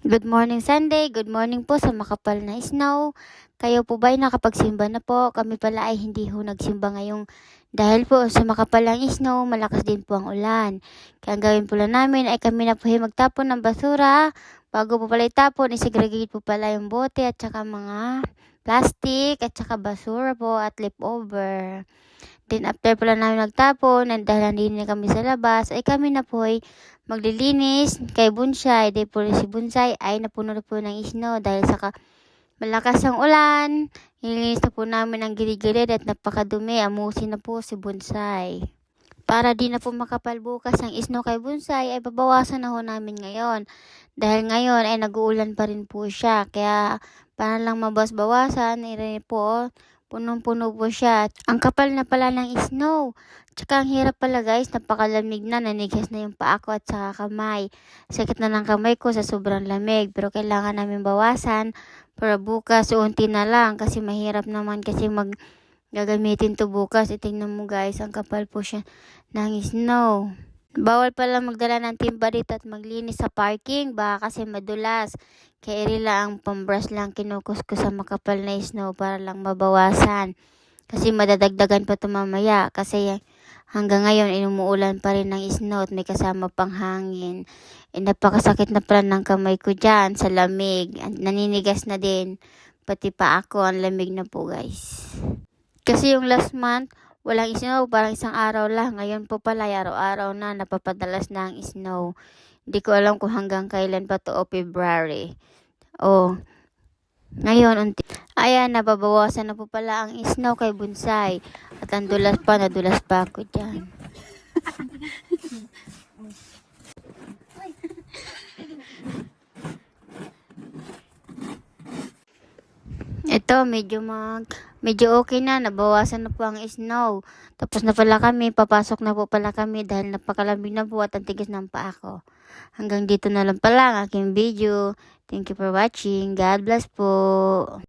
Good morning Sunday, good morning po sa makapal na snow. Kayo po ba ay nakapagsimba na po? Kami pala ay hindi ho nagsimba ngayong dahil po sa makapal ng snow, malakas din po ang ulan. Kaya ang gawin po lang namin ay kami na po ay magtapon ng basura. Bago po pala itapon, isegregate po pala yung bote at saka mga plastic at saka basura po at leftover. Then after pala namin magtapon, dahil nandito na kami sa labas, ay kami na po ay maglilinis kay Bonsai. Dahil po si Bonsai ay napuno na po ng snow dahil sa malakas ang ulan. Nilinis na po namin ang gilid-gilid at napakadumi. Amusin na po si Bonsai. Para di na po makapal bukas ang snow kay Bonsai, ay babawasan na ho namin ngayon. Dahil ngayon ay nag-uulan pa rin po siya. Kaya para lang mabawas-bawasan, po punong-puno po siya. Ang kapal na pala ng snow. Tsaka ang hirap pala guys, napakalamig na, nanigas na yung paa ko at saka kamay. Sakit na ng kamay ko sa sobrang lamig, pero kailangan namin bawasan para bukas unti na lang kasi mahirap naman kasi gagamitin to bukas. Itingnan mo guys, ang kapal po siya ng snow. Bawal pala magdala ng timba dito at maglinis sa parking, baka kasi madulas. Kaya rila ang pambrush lang kinukus ko sa makapal na snow para lang mabawasan. Kasi madadagdagan pa ito mamaya. Kasi hanggang ngayon inumuulan pa rin ng snow at may kasama pang hangin. Napakasakit na pala ng kamay ko dyan sa lamig. Naninigas na din. Pati pa ako, ang lamig na po guys. Kasi yung last month, walang snow, parang isang araw lang. Ngayon po pala, araw-araw na, napapadalas na ang snow. Hindi ko alam kung hanggang kailan pa to o February. Ngayon, ayan, nababawasan na po pala ang snow kay Bonsai. At ang dulas pa, nadulas pa ako dyan. Ito, medyo okay na, nabawasan na po ang snow. Tapos na pala kami, papasok na po pala kami dahil napakalamig na po at ang tigas ng paa ko. Hanggang dito na lang pala ang aking video. Thank you for watching. God bless po.